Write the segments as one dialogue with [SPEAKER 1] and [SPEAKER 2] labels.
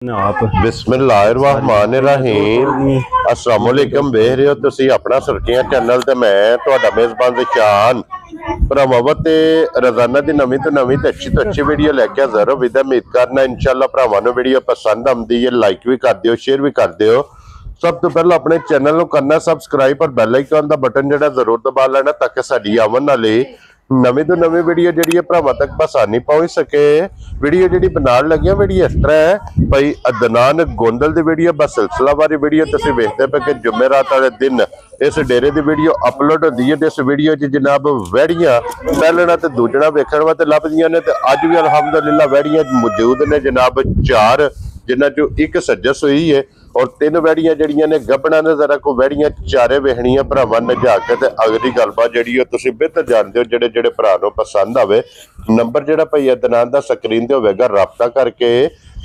[SPEAKER 1] बिस्मिल्लाहिर्रहमानिर्रहीम अस्सलाम वालेकुम वेख रहे हो तुसी अपना सुर्खियां चैनल ते मैं तुहाडा मेजबान शान भरावां ते रोजाना दी नवीं तो अच्छी वीडियो लैके हाज़र हो। विद उम्मीद करना इंशाअल्लाह भरावां नूं वीडियो पसंद आउंदी है, लाइक भी कर दिओ, शेयर भी कर दिओ। सब तो पहले अपने चैनल नूं करना सबसक्राइब और बैल आइकन दा बटन जिहड़ा जरूर दबा लेना ताकि साडी आवन वाली नवीं तो नवीं वीडियो जिहड़ी है भरावां तक आसानी पहुंच सके। वीडियो जिहड़ी बनाउण लगे वीडियो इस तरह है भाई अदनान गोंदल दी वीडियो बस सिलसिलावारी वीडियो तुसीं वेखदे पे कि जुमेरात वाले दिन इस डेरे दी वीडियो अपलोड होंदी है। इस वीडियो च जनाब वैड़ियां पहलना ते दूजना वेखण वास्ते लभदियां ने ते अज भी अलहमदुलिल्लाह वैड़ियां मौजूद ने जनाब 4 जिन्हां चों एक सज्जस हुई है और 3 वैड़ियां जड़ियां ने गबना ने जरा को वैड़ियां चारे वेखणियां भरावां नजा के ते अगली गलबात जड़ी तुसीं बेहतर जानदे हो। जेड़े जेड़े भरा नूं पसंद आवे नंबर जेड़ा भई अदनान दा स्क्रीन ते होवेगा राबता करके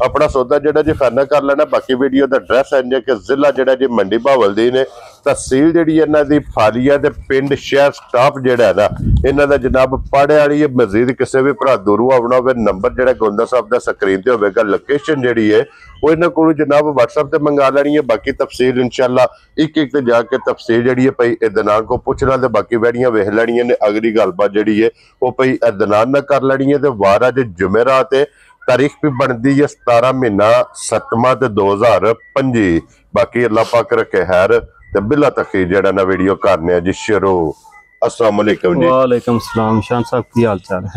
[SPEAKER 1] अपना सौदा जेड़ा जी फाइनल कर लेना। बाकी वीडियो दा एड्रैस है कि जिला जेड़ा जी मंडी बहावलदीन है, तहसील जिहड़ी इन्हां दी फालिया ते पिंड शहर स्टाफ जेड़ा है ना इन्हां दा जनाब पाड़े वाली है। मजीद किसी भी भरा दूरों आवना होवे नंबर जेड़ा गोंदा साहब दा स्क्रीन ते होवेगा, लोकेशन जिहड़ी है वो इन्हां कोलों जनाब व्हाट्सएप ते मंगा लेनी है। बाकी तफसील इंशाअल्लाह एक एक ते जाके तफसील जिहड़ी है भाई अदनान को पुछना ते बाकी वैड़ियां वेख लैणियां ने। अगली गलबात जिहड़ी है वो भाई अदनान नाल कर लैनी है ते वार अज जुमेरात है, तारीख भी बनती है 17 महीना 7वां 2025। बाकी अल्लाह पाक रखे खैर ते बिला तखीर जेड़ा ना वीडियो करने जी शुरू। अस्सलाम वालेकुम जी।
[SPEAKER 2] वालेकुम सलाम शान साहब की हाल चाल है?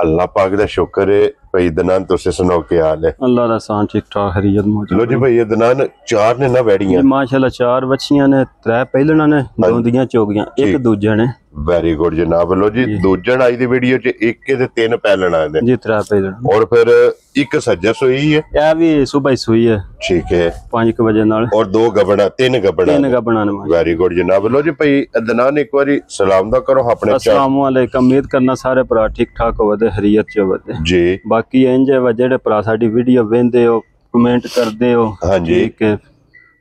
[SPEAKER 1] अल्लाह पाक दा शुक्र है भाई अदनान तुसे सुनाओ क्या हाल है?
[SPEAKER 2] अल्लाह दा सान ठीक ठाक खैरियत मौजूद।
[SPEAKER 1] लो जी भाई अदनान 4 ने ना वैड़ियां
[SPEAKER 2] माशाल्लाह 4 बच्चियां ने, 3 पहलना ने, 2 दियां चोगियां, एक दूजा ने।
[SPEAKER 1] वेरी गुड जनाब। लो जी दूजन आई दी वीडियो च एक ते 3 पहलना ने
[SPEAKER 2] जी, 3 पहलना
[SPEAKER 1] और फिर एक सज्जस हुई है,
[SPEAKER 2] यह भी सुबह सुई है।
[SPEAKER 1] ठीक है
[SPEAKER 2] 5 बजे नाल
[SPEAKER 1] और 2 गबड़ा 3 गबड़ा
[SPEAKER 2] ने।
[SPEAKER 1] वेरी गुड जनाब। लो जी भाई अदनान एक बारी सलाम दा करो अपने।
[SPEAKER 2] अस्सलाम वालेकुम, उम्मीद करना सारे भरा ठीक ठाक होवे ते खैरियत च होवे
[SPEAKER 1] जी।
[SPEAKER 2] बाकी इंज है जेड़े भरा साडी वीडियो वेंदे हो कमेंट करदे हो,
[SPEAKER 1] हां जी,
[SPEAKER 2] ठीक है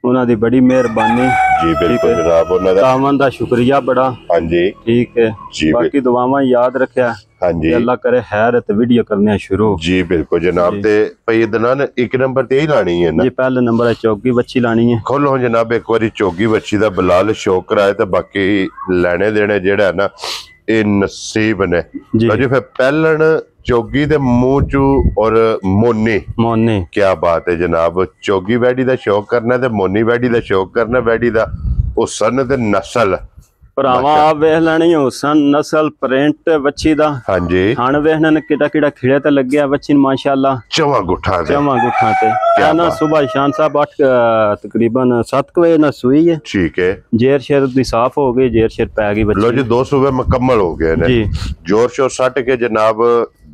[SPEAKER 2] उन्हां दी बड़ी मेहरबानी
[SPEAKER 1] जी। बिल्कुल जनाब उन्हां दा
[SPEAKER 2] तावन दा शुक्रिया बड़ा।
[SPEAKER 1] हां जी,
[SPEAKER 2] ठीक है जी। बाकी दुआवां याद रखया।
[SPEAKER 1] हां जी,
[SPEAKER 2] अल्लाह करे खैर ते वीडियो करने शुरू
[SPEAKER 1] जी। बिल्कुल जनाब। ते भाई अदनान एक नंबर ते ही लानी है ना
[SPEAKER 2] जी? पहले नंबर है चौकी बच्ची लानी है।
[SPEAKER 1] खोलो जनाब एक बारी चौकी बच्ची दा बिलाल शौक कराए ते बाकी लेने देने जेड़ा है ना ये नसीब ने जी। फिर पहलन चौगी दे मुंह चू और मोनी क्या बात है जनाब। चौगी वैडी दा शौक करना ते मोनी वैडी दा शौक करना। वैडी दा हुसन ते नस्ल
[SPEAKER 2] भरावा आप वेख लेनी हुसन नस्ल प्रिंट बच्ची दा।
[SPEAKER 1] हां जी,
[SPEAKER 2] हण वेखने ने किड़ा किड़ा खिड़े ते लग्या बच्ची माशाल्लाह
[SPEAKER 1] चवा गुठा
[SPEAKER 2] ते ना सुबह शान साहब 8 तकरीबन 7 बजे ना सुई है। ठीक है जेर शेर दी साफ हो गई, जेर शेर पै गई बच्ची।
[SPEAKER 1] लो जी 2 सुबह मुकम्मल हो गए ने जी। जोर शोर सट के जनाब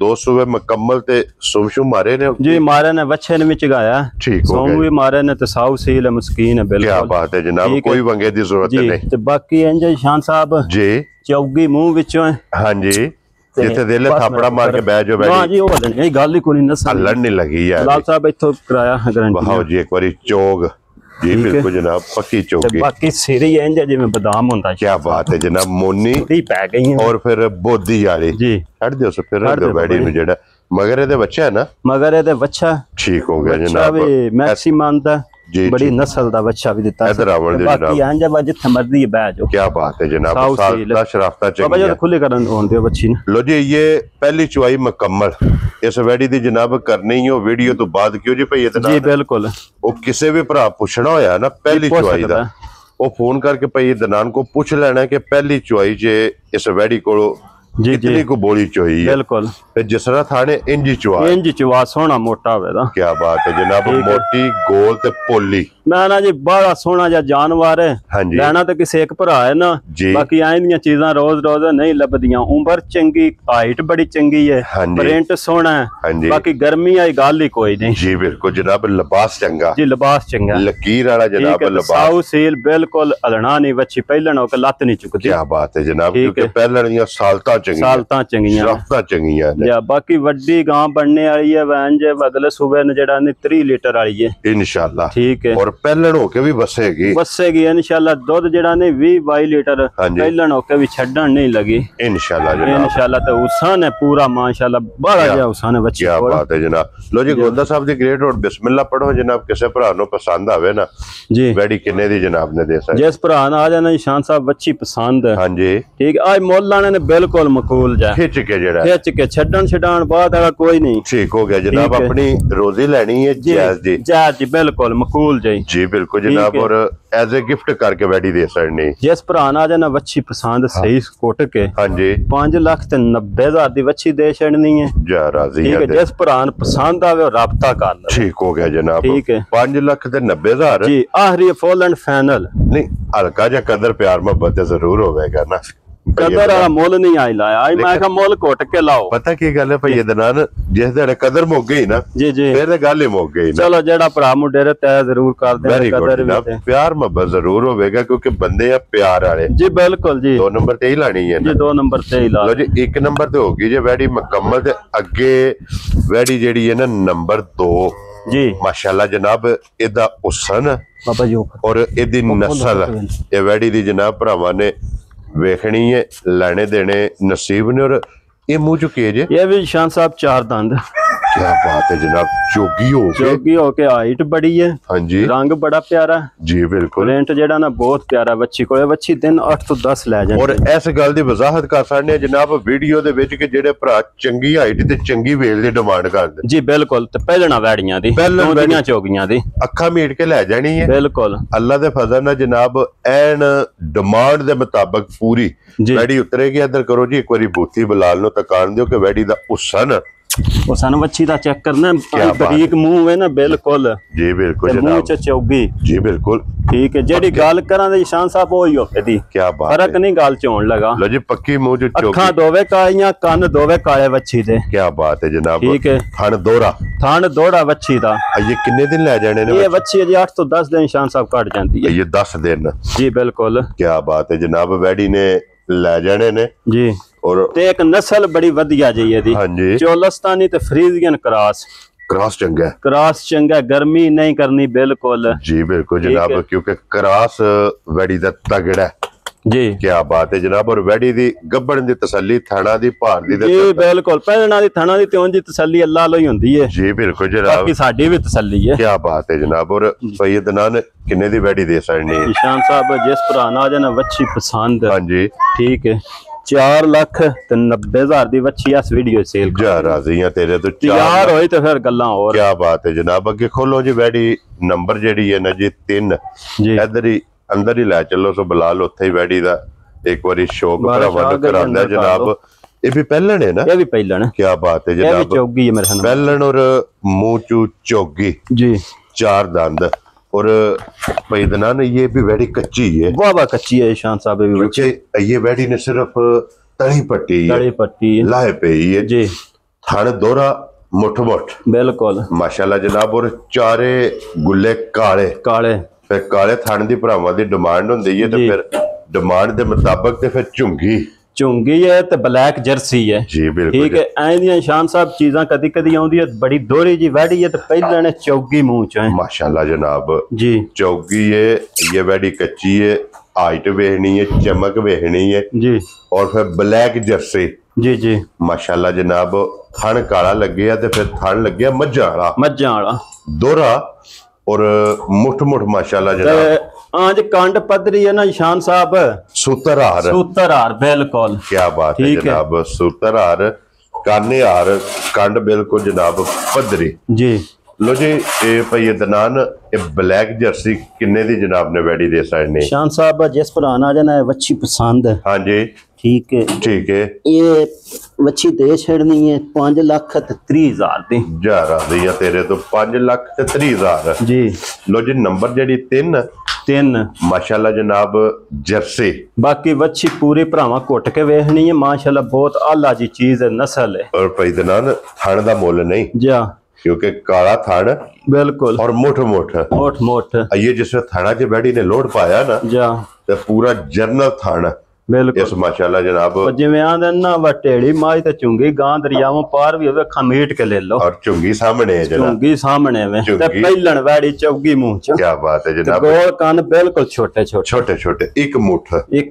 [SPEAKER 1] 2 सुबह मुकम्मल ते सुमशु मारे ने जी। मारे ने बच्चे ने भी चगाया, ठीक हो गया। भी मारे ने ते साउ सील है, मस्कीन है बिल्कुल। क्या बात है जनाब, कोई वंगे दी जरूरत नहीं। ते बाकी इंज शान साहब जी चौगी मुंह विचों है। हां जी, जिथे दिल थापड़ा मार के बैठ जाओ। हां जी, ओ नहीं गल ही कोई नहीं, हल्लण नहीं लगी यार। लाल साहब इथों कराया गारंटी। वाह जी, एक बारी चौग जी। बिल्कुल जनाब पक्की चौकी। बाकी सिरी इंज जिवें बादाम होंदा। क्या बात है जनाब। मोनी पै गई और फिर बोदी वाली जी। हट दियो सो फिर हट दो बैडी नु जेड़ा मगर एदे बच्चा है ना। मगर एदे बच्चा ठीक हो गया जनाब। मैक्सिमम दा जी, बड़ी नस्ल दा बच्चा भी दिता। इधर आवण दे जनाब। बाकी इंज जिथे मर्जी बैठ जाओ। क्या बात है जनाब। सादा शराफता चाहिए। बाबा जी खुले करन होन दियो बच्ची ने। लो जी ये पहली चुवाई मुकम्मल इस वैडी दी जनाब करनी ही हो वीडियो तो बाद क्यों जी भाई इतना जी। बिल्कुल वो किसी भी भरा पुछना होया ना पहली चुवाई दा वो फोन करके भाई दनान को पूछ लेना कि पहली चुवाई च इस वैडी को कितनी को बोली चोई है। बिल्कुल जिसरा थाने इंजी चुवा सोना मोटा होवेगा। क्या बात है जनाब। मोटी गोल ते पोली ना जी बड़ा सोना जा जानवर है। हाँ जी, लेना तो किसी एक भरा है ना जी। बाकी आई दियां चीज़ां रोज रोज नहीं लभदियां। उम्र चंगी, हाइट बड़ी चंगी है। हाँ जी, प्रिंट सोना है। हाँ जी, बाकी गर्मी आई गल ही कोई नहीं जी। बिल्कुल जनाब लिबास चंगा जी, लिबास चंगा लकीर वाला जनाब लिबास। साउ सील बिल्कुल हलना नहीं बच्ची पहलन होकर लत नहीं चुकती। क्या बात है जनाब, क्योंकि पहलन दियां सालतां
[SPEAKER 2] ਸਾਲਤਾਂ ਚੰਗੀਆਂ ਜਾਂ ਬਾਕੀ ਵੱਡੀ ਗਾਂ ਬਣਨੇ ਵਾਲੀ ਹੈ ਵੈਨ ਜੇ ਅਗਲੇ ਸੂਬੇ ਨੇ ਜਿਹੜਾ ਨੇ 30 ਲੀਟਰ ਵਾਲੀ ਹੈ
[SPEAKER 1] ਇਨਸ਼ਾਅੱਲਾ
[SPEAKER 2] ਠੀਕ ਹੈ
[SPEAKER 1] ਔਰ ਪਹਿਲਣ ਹੋ ਕੇ ਵੀ ਵਸੇਗੀ
[SPEAKER 2] ਇਨਸ਼ਾਅੱਲਾ ਦੁੱਧ ਜਿਹੜਾ ਨੇ 20-22 ਲੀਟਰ ਪਹਿਲਣ ਹੋ ਕੇ ਵੀ ਛੱਡਣ ਨਹੀਂ ਲੱਗੀ ਇਨਸ਼ਾਅੱਲਾ ਤੇ ਹੁਸਨ ਹੈ ਪੂਰਾ ਮਾਸ਼ਾਅੱਲਾ ਬੜਾ ਜਿਹਾ ਹੁਸਨ ਹੈ ਬੱਚੀ
[SPEAKER 1] ਕੀ ਬਾਤ ਹੈ ਜਨਾਬ ਲੋ ਜੀ ਗੋਂਦਾ ਸਾਹਿਬ ਦੀ ਗ੍ਰੇਟ ਰੋਡ ਬਿਸਮਿਲ੍ਲਾ ਪੜੋ ਜਨਾਬ ਕਿਸੇ ਭਰਾ ਨੂੰ ਪਸੰਦ ਆਵੇ ਨਾ
[SPEAKER 2] ਜੀ
[SPEAKER 1] ਵੈੜੀ ਕਿੰਨੇ ਦੀ ਜਨਾਬ ਨੇ ਦੇ ਸਕਦੇ
[SPEAKER 2] ਜਿਸ ਭਰਾ ਨਾਲ ਆ ਜਾਣਾ ਨਿਸ਼ਾਨ ਸਾਹਿਬ ਬੱਚੀ ਪਸੰਦ ਹੈ
[SPEAKER 1] ਹਾਂਜੀ
[SPEAKER 2] ਠੀਕ ਅੱਜ ਮੁੱਲ ਲਾਣੇ ਨੇ ਬਿਲਕੁਲ ਮਕੂਲ ਜਾ
[SPEAKER 1] ਖਿੱਚ ਕੇ
[SPEAKER 2] ਛੱਡਣ ਛਡਾਣ ਬਾਅਦ ਵਾਲਾ ਕੋਈ ਨਹੀਂ
[SPEAKER 1] ਠੀਕ ਹੋ ਗਿਆ ਜਨਾਬ ਆਪਣੀ ਰੋਜ਼ੀ ਲੈਣੀ ਹੈ
[SPEAKER 2] ਜਾਇਜ਼ ਜੀ ਬਿਲਕੁਲ ਮਕੂਲ
[SPEAKER 1] ਜੀ ਬਿਲकुल ਜਨਾਬ ਔਰ ਐਜ਼ ਅ ਗਿਫਟ ਕਰਕੇ ਵੈੜੀ ਦੇ ਸਕਣੀ
[SPEAKER 2] ਜਿਸ ਭਰਾ ਨਾਲ ਆ ਜਾਣਾ ਵੱਛੀ ਪਸੰਦ ਸਹੀ ਕੁੱਟ ਕੇ
[SPEAKER 1] ਹਾਂਜੀ
[SPEAKER 2] 5,90,000 ਦੀ ਵੱਛੀ ਦੇ ਛੜਨੀ ਹੈ
[SPEAKER 1] ਜਾ ਰਾਜ਼ੀ
[SPEAKER 2] ਹੈ ਜਿਸ ਭਰਾ ਨੂੰ ਪਸੰਦ ਆਵੇ ਉਹ ਰਾਬਤਾ ਕਰ ਲੈ
[SPEAKER 1] ਠੀਕ ਹੋ ਗਿਆ ਜਨਾਬ
[SPEAKER 2] ਠੀਕ ਹੈ
[SPEAKER 1] 5,90,000
[SPEAKER 2] ਜੀ ਆਖਰੀ ਫੁੱਲ ਐਂਡ ਫਾਈਨਲ
[SPEAKER 1] ਨਹੀਂ ਹਲਕਾ ਜਿਹਾ ਕਦਰ ਪਿਆਰ ਮੁਹੱਬਤ ਜ਼ਰੂਰ ਹੋਵੇਗਾ ਨਾ
[SPEAKER 2] ਕਦਰ ਵਾਲਾ ਮੁੱਲ ਨਹੀਂ ਆਈ ਲਾਇਆ ਅੱਜ ਮੈਂ ਕਿਹਾ ਮੁੱਲ ਘੁੱਟ ਕੇ ਲਾਓ
[SPEAKER 1] ਪਤਾ ਕੀ ਗੱਲ ਹੈ ਭਈ ਦਨਾਨ ਜਿਸ ਦਿਨ ਕਦਰ ਮੁੱਕ ਗਈ ਨਾ
[SPEAKER 2] ਜੀ
[SPEAKER 1] ਫਿਰ ਤਾਂ ਗੱਲ ਹੀ ਮੁੱਕ ਗਈ ਨਾ
[SPEAKER 2] ਚਲੋ ਜਿਹੜਾ ਭਰਾ ਮੁੰਡੇ ਦੇ ਤੈ ਜ਼ਰੂਰ ਕਰਦੇ
[SPEAKER 1] ਕਦਰ ਵੀ ਪਿਆਰ ਮੁਹੱਬਤ ਜ਼ਰੂਰ ਹੋਵੇਗਾ ਕਿਉਂਕਿ ਬੰਦੇ ਆ ਪਿਆਰ ਵਾਲੇ
[SPEAKER 2] ਜੀ ਬਿਲਕੁਲ ਜੀ
[SPEAKER 1] 2 ਨੰਬਰ ਤੇ ਹੀ ਲਾਣੀ ਹੈ
[SPEAKER 2] ਜੀ 2 ਨੰਬਰ ਤੇ ਹੀ ਲਾ
[SPEAKER 1] ਲਓ ਜੀ 1 ਨੰਬਰ ਤੇ ਹੋ ਗਈ ਜੇ ਵੈੜੀ ਮੁਕੰਮਲ ਤੇ ਅੱਗੇ ਵੈੜੀ ਜਿਹੜੀ ਹੈ ਨਾ ਨੰਬਰ 2 ਜੀ ਮਾਸ਼ਾਅੱਲਾ ਜਨਾਬ ਇਹਦਾ ਹੁਸਨ
[SPEAKER 2] ਬਾਬਾ ਜੀ
[SPEAKER 1] ਔਰ ਇਹਦੀ ਨਸਲ ਇਹ ਵੈੜੀ ਦੀ ਜਨਾਬ ਭਰਾਵਾਂ ਨੇ ਵੇਖਣੀ ਹੈ ਲੈਣੇ ਦੇਣੇ ਨਸੀਬ ਨੇ ਔਰ ਇਹ ਮੂੰਹ ਚੁੱਕੇ ਜੇ
[SPEAKER 2] ਇਹ ਵੀ ਸ਼ਾਨ ਸਾਹਿਬ 4 ਦੰਦ
[SPEAKER 1] ਕੀ ਬਾਤ ਹੈ ਜਨਾਬ ਚੋਗੀ
[SPEAKER 2] ਹੋ ਕੇ ਹਾਈਟ ਬੜੀ ਹੈ
[SPEAKER 1] ਹਾਂਜੀ
[SPEAKER 2] ਰੰਗ ਬੜਾ ਪਿਆਰਾ
[SPEAKER 1] ਜੀ ਬਿਲਕੁਲ
[SPEAKER 2] ਪ੍ਰਿੰਟ ਜਿਹੜਾ ਨਾ ਬਹੁਤ ਪਿਆਰਾ ਬੱਚੀ ਕੋਲੇ ਬੱਚੀ ਦਿਨ 8 ਤੋਂ 10 ਲੈ ਜਾਂਦੀ
[SPEAKER 1] ਔਰ ਇਸ ਗੱਲ ਦੀ ਵਜ਼ਾਹਤ ਕਰ ਸਕਦੇ ਆ ਜਨਾਬ ਵੀਡੀਓ ਦੇ ਵਿੱਚ ਕਿ ਜਿਹੜੇ ਭਰਾ ਚੰਗੀ ਹਾਈਟ ਤੇ ਚੰਗੀ ਵੇਲ ਦੀ ਡਿਮਾਂਡ ਕਰਦੇ
[SPEAKER 2] ਜੀ ਬਿਲਕੁਲ ਤੇ ਪਹਿਲਣਾ ਵੈੜੀਆਂ ਦੀ ਦੋਂਦੀਆਂ ਚੋਗੀਆਂ ਦੀ
[SPEAKER 1] ਅੱਖਾਂ ਮੀਟ ਕੇ ਲੈ ਜਾਣੀ ਹੈ
[SPEAKER 2] ਬਿਲਕੁਲ
[SPEAKER 1] ਅੱਲਾ ਦੇ ਫਜ਼ਲ ਨਾਲ ਜਨਾਬ ਐਨ ਡਿਮਾਂਡ ਦੇ ਮੁਤਾਬਕ ਪੂਰੀ ਵੈੜੀ ਉਤਰੇਗੀ ਇੱਧਰ ਕਰੋ ਜੀ ਇੱਕ ਵਾਰੀ ਬੂਥੀ ਬਲਾਲ ਨੂੰ ਤਕਾਨ ਦਿਓ ਕਿ ਵੈੜੀ ਦਾ ਹੁਸਨ
[SPEAKER 2] ਉਹ ਸਾਨੂੰ ਵੱਛੀ ਦਾ ਚੈੱਕ ਕਰਨਾ ਬਰੀਕ ਮੂੰਹ ਹੈ ਨਾ ਬਿਲਕੁਲ
[SPEAKER 1] ਜੀ ਬਿਲਕੁਲ
[SPEAKER 2] ਜਨਾਬ ਮੂੰਹ ਚ ਚੌਗੀ
[SPEAKER 1] ਜੀ ਬਿਲਕੁਲ
[SPEAKER 2] ਠੀਕ ਹੈ ਜਿਹੜੀ ਗੱਲ ਕਰਾਂ ਦੇ ਨਿਸ਼ਾਨ ਸਾਹਿਬ ਉਹ ਹੀ ਹੋਵੇ ਦੀ
[SPEAKER 1] ਕੀ ਬਾਤ
[SPEAKER 2] ਫਰਕ ਨਹੀਂ ਗੱਲ ਚ ਹੋਣ ਲਗਾ
[SPEAKER 1] ਲੋ ਜੀ ਪੱਕੀ ਮੂੰਹ ਚ ਚੌਗੀ
[SPEAKER 2] ਅੱਖਾਂ ਦੋਵੇਂ ਕਾਲੀਆਂ ਕੰਨ ਦੋਵੇਂ ਕਾਲੇ ਵੱਛੀ ਦੇ
[SPEAKER 1] ਕੀ ਬਾਤ ਹੈ ਜਨਾਬ
[SPEAKER 2] ਠੀਕ ਹੈ ਥਣ ਦੋੜਾ ਵੱਛੀ ਦਾ
[SPEAKER 1] ਇਹ ਕਿੰਨੇ ਦਿਨ ਲੈ ਜਾਣੇ ਨੇ
[SPEAKER 2] ਇਹ ਵੱਛੀ ਅਜੇ 8 ਤੋਂ 10 ਦਿਨ ਨਿਸ਼ਾਨ ਸਾਹਿਬ ਕੱਢ ਜਾਂਦੀ ਹੈ
[SPEAKER 1] ਇਹ 10 ਦਿਨ
[SPEAKER 2] ਜੀ ਬਿਲਕੁਲ
[SPEAKER 1] ਕੀ ਬਾਤ ਹੈ ਜਨਾਬ ਵੈੜੀ ਨੇ ਲੈ ਜਾਣੇ ਨੇ
[SPEAKER 2] ਜੀ ਔਰ ਤੇ ਇੱਕ ਨਸਲ ਬੜੀ ਵਧੀਆ ਜੀ ਇਹਦੀ
[SPEAKER 1] ਹਾਂਜੀ
[SPEAKER 2] ਚੋਲਸਤਾਨੀ ਤੇ ਫਰੀਜ਼ੀਅਨ
[SPEAKER 1] ਕ੍ਰਾਸ
[SPEAKER 2] ਚੰਗਾ ਗਰਮੀ ਨਹੀਂ ਕਰਨੀ ਬਿਲਕੁਲ
[SPEAKER 1] ਜੀ ਬਿਲਕੁਲ ਜਨਾਬ ਕਿਉਂਕਿ ਕ੍ਰਾਸ ਵੈੜੀ ਦਾ ਤਗੜਾ ਜੀ ਕੀ ਬਾਤ ਹੈ ਜਨਾਬ ਔਰ ਵੈੜੀ ਦੀ ਗੱਬੜ ਦੀ ਤਸੱਲੀ ਥਾਣਾ ਦੀ ਭਾਰ ਦੀ
[SPEAKER 2] ਜੀ ਬਿਲਕੁਲ ਪਹਿਲਣਾ ਦੀ ਥਾਣਾ ਦੀ ਤੇ ਉਂਝ ਦੀ ਤਸੱਲੀ ਅੱਲਾਹ ਲਈ ਹੁੰਦੀ ਹੈ
[SPEAKER 1] ਜੀ ਬਿਲਕੁਲ ਜਨਾਬ
[SPEAKER 2] ਬਾਕੀ ਸਾਡੀ ਵੀ ਤਸੱਲੀ ਹੈ
[SPEAKER 1] ਕੀ ਬਾਤ ਹੈ ਜਨਾਬ ਔਰ ਸੈयद ਨਾਨ ਕਿੰਨੇ ਦੀ ਵੈੜੀ ਦੇ ਸਕਣੀ
[SPEAKER 2] ਨਿਸ਼ਾਨ ਸਾਹਿਬ ਜਿਸ ਭਰਾ ਨਾਲ ਜਨਾ ਵੱਛੀ ਪਸੰਦ
[SPEAKER 1] ਹਾਂਜੀ
[SPEAKER 2] ਠੀਕ ਹੈ 4,90,000 ਦੀ ਵੱਛੀ ਇਸ ਵੀਡੀਓ ਸੇਲ
[SPEAKER 1] ਜਾ ਰਾਜ਼ੀਆਂ ਤੇਰੇ ਤੋਂ
[SPEAKER 2] ਯਾਰ ਹੋਈ ਤੇ ਫਿਰ ਗੱਲਾਂ ਹੋਰ
[SPEAKER 1] ਕੀ ਬਾਤ ਹੈ ਜਨਾਬ ਅੱਗੇ ਖੋਲੋ ਜੀ ਵੈੜੀ ਨੰਬਰ ਜਿਹੜੀ ਹੈ ਨਾ ਜੀ 3 ਜੀ ਇੱਧਰ ਹੀ ਅੰਦਰ ਹੀ ਲੈ ਚੱਲੋ ਸੋ ਬਲਾਲ ਉੱਥੇ ਹੀ ਵੈੜੀ ਦਾ ਇੱਕ ਵਾਰੀ ਸ਼ੌਕ ਭਰਾਵਾਂ ਨੂੰ ਕਰਾਂਦਾ ਜਨਾਬ ਇਹ ਵੀ ਪਹਿਲਣ ਹੈ ਨਾ
[SPEAKER 2] ਇਹ ਵੀ ਪਹਿਲਣ
[SPEAKER 1] ਕੀ ਬਾਤ ਹੈ ਜਨਾਬ
[SPEAKER 2] ਇਹ ਵੀ ਚੌਗੀ ਹੈ ਮੇਰੇ ਸਾਹਮਣੇ
[SPEAKER 1] ਪਹਿਲਣ ਔਰ ਮੂੰਹ ਚੂ ਚੌਗੀ
[SPEAKER 2] ਜੀ
[SPEAKER 1] 4 ਦੰਦ और पैदना ने ये भी वेड़ी कच्ची है
[SPEAKER 2] वाह कच्ची है शान साहब भी
[SPEAKER 1] बच्चे ये वेड़ी ने सिर्फ तली पट्टी लाए पे ही है
[SPEAKER 2] जी
[SPEAKER 1] थाने दोरा मुठ
[SPEAKER 2] बिल्कुल
[SPEAKER 1] माशाल्लाह जनाब और चारे गुल्ले काले फिर काले थाने दी भरावां दी डिमांड हुंदी है ते फिर डिमांड दे मुताबिक ते फिर ਝੁੰਗੀ
[SPEAKER 2] है ते ब्लैक जर्सी है
[SPEAKER 1] जी बिल्कुल
[SPEAKER 2] ठीक है ऐ दी शान साहब चीज़ां कदी कदी आउंदी है बड़ी दोहरी जी वैड़ी है ते पहले ने चौगी मुंह च है
[SPEAKER 1] माशाल्लाह जनाब
[SPEAKER 2] जी
[SPEAKER 1] चौगी है ये वैड़ी कच्ची है हाइट वेखनी है चमक वेखनी है
[SPEAKER 2] जी और
[SPEAKER 1] फिर ब्लैक जर्सी
[SPEAKER 2] जी
[SPEAKER 1] माशाल्लाह जनाब थन काला लगे ते फिर थन लगे मज्झां वाला दोहरा और मुठ माशाल्लाह जनाब
[SPEAKER 2] आज कांड पदरी है ना शान साहब सूतरहार बिल्कुल
[SPEAKER 1] क्या बात है जनाब सूतरहार काने हार कांड बिल्कुल जनाब पदरी
[SPEAKER 2] जी
[SPEAKER 1] लो जी ये भई दनान ये ब्लैक जर्सी किन्ने दी जनाब ने वैडी दे सकने
[SPEAKER 2] शान साहब जिस पर आना जाना है वच्छी पसंद है
[SPEAKER 1] हां जी
[SPEAKER 2] ठीक है ये वच्छी दे छड़नी है 5,30,000 दी
[SPEAKER 1] जा रही है तेरे तो 5,30,000
[SPEAKER 2] जी
[SPEAKER 1] लो जी नंबर जेडी 3 माशाल्लाह जनाब जर्सी
[SPEAKER 2] बाकी वच्छी पूरी भरावां घुट के वेखनी है माशाल्लाह बहुत आला जी चीज है नस्ल है
[SPEAKER 1] और पैदनान थान दा मोल नहीं
[SPEAKER 2] जा
[SPEAKER 1] क्योंकि काला थान
[SPEAKER 2] बिल्कुल
[SPEAKER 1] और मोठ ये जिसमें थाना च बैठी ने लोड पाया ना
[SPEAKER 2] जा
[SPEAKER 1] तो पूरा जर्नल थान
[SPEAKER 2] बिल्कुल
[SPEAKER 1] इस माशाल्लाह जनाब
[SPEAKER 2] जिवें आंदे ना वटेड़ी माई ते चुंगी गां दरियावां पार भी होवे खमीट के ले लो
[SPEAKER 1] और चुंगी सामने है जनाब
[SPEAKER 2] चुंगी सामने में ते पहलन वैड़ी चौगी मुंह च
[SPEAKER 1] क्या बात है जनाब
[SPEAKER 2] गोल कान बिल्कुल छोटे छोटे
[SPEAKER 1] छोटे छोटे एक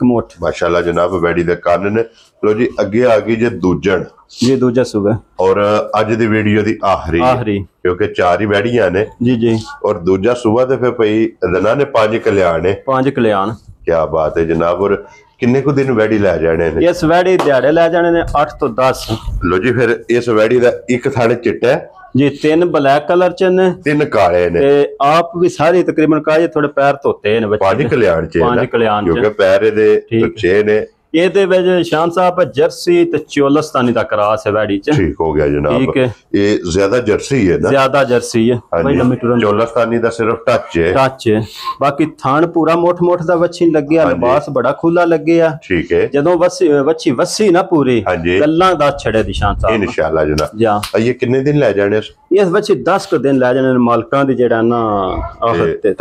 [SPEAKER 1] मुठ माशाल्लाह जनाब वैड़ी दे कान ने लो जी अगे आ गई जे दूजन
[SPEAKER 2] जी दूजा सुबह
[SPEAKER 1] और अज दी वीडियो दी आखिरी क्योंकि 4 ही वैड़ियां ने जी और दूजा सुबह ते फिर भई दना ने 5 कल्याण है
[SPEAKER 2] 5 कल्याण
[SPEAKER 1] क्या बात है जनाब और किन्ने को दिन वैड़ी लै जाने ने
[SPEAKER 2] इस वैड़ी दिहाड़े लै जाने ने 8 तो 10
[SPEAKER 1] लो जी फिर इस वैड़ी दा एक थड़ चिट्टा है
[SPEAKER 2] जी 3 ब्लैक कलर च ने
[SPEAKER 1] 3 काले ने
[SPEAKER 2] आप भी सारी तकरीबन काले थोड़े पैर धोते ने
[SPEAKER 1] 5 कल्याण च
[SPEAKER 2] 5 कल्याण
[SPEAKER 1] क्योंकि पैर दे अच्छे ने
[SPEAKER 2] ਇਹਦੇ ਵਿੱਚ शान साहब जर्सी ते चोलस्तानी दा क्रॉस है वैड़ी च
[SPEAKER 1] ठीक हो गया जनाब
[SPEAKER 2] ठीक है
[SPEAKER 1] ये ज्यादा जर्सी है ना
[SPEAKER 2] ज्यादा जर्सी है
[SPEAKER 1] भाई चोलस्तानी दा सिर्फ टच है
[SPEAKER 2] बाकी थान पूरा मोठ दा वच्छी लगे लिबास बड़ा खुला लगे आ
[SPEAKER 1] ठीक है
[SPEAKER 2] जदों वच्छी वसी ना पूरी गल्लां दा छड़े दी शान साहब
[SPEAKER 1] इंशाल्लाह जनाब
[SPEAKER 2] जा
[SPEAKER 1] ये कितने दिन ले जाने
[SPEAKER 2] इस वच्छी 10 को दिन ले जाने मालकां दी जेड़ा ना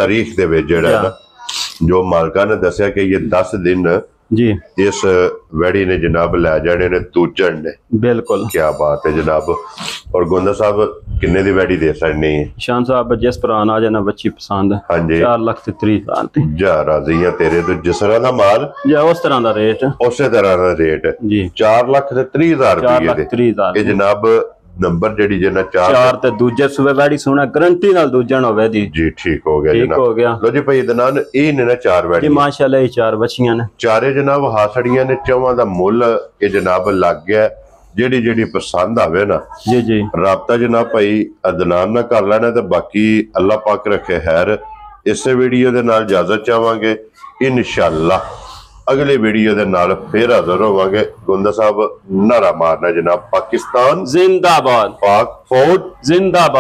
[SPEAKER 1] तारीख दे विच जेड़ा ना जो मालकां ने दस्या कि ये 10 दिन
[SPEAKER 2] जी
[SPEAKER 1] इस वैड़ी ने जनाब लै जाने ने दूजन ने
[SPEAKER 2] बिल्कुल
[SPEAKER 1] क्या बात है जनाब और गोंदा साहब किन्ने दी वैड़ी दे सकने हैं
[SPEAKER 2] शान साहब जिस प्राण आ जाना बच्ची पसंद
[SPEAKER 1] हां जी
[SPEAKER 2] 4,30,000 ते
[SPEAKER 1] जा राज़ी है तेरे तो जिस तरह दा माल
[SPEAKER 2] या उस तरह दा रेट
[SPEAKER 1] उसे तरह दा रेट
[SPEAKER 2] जी
[SPEAKER 1] 4,30,000 रुपए दे ये जनाब नंबर जेडी जे ना 4
[SPEAKER 2] ते दूजे सुबह वैड़ी सोना गारंटी नाल दूजन होवे दी
[SPEAKER 1] जी ठीक हो गया
[SPEAKER 2] ठीक हो गया
[SPEAKER 1] लो जी भाई दनान ए ने ना 4 वैड़ी
[SPEAKER 2] जी माशाल्लाह ये 4 बच्चियां ने
[SPEAKER 1] चारे जनाब हासड़ियां ने चौवां दा मुੱਲ ये जनाब लग गया जेडी जेडी पसंद आवे ना
[SPEAKER 2] जी जी
[SPEAKER 1] राब्ता जनाब भाई अदनान ना कर लेना ते बाकी अल्लाह पाक रखे खैर इसे वीडियो दे नाल इजाजत चाहांगे इंशाअल्लाह अगले वीडियो दे नाल फिर हाजिर होवांगे गोंदा साहब नारा मारना जनाब पाकिस्तान
[SPEAKER 2] जिंदाबाद
[SPEAKER 1] पाक फौज
[SPEAKER 2] जिंदाबाद।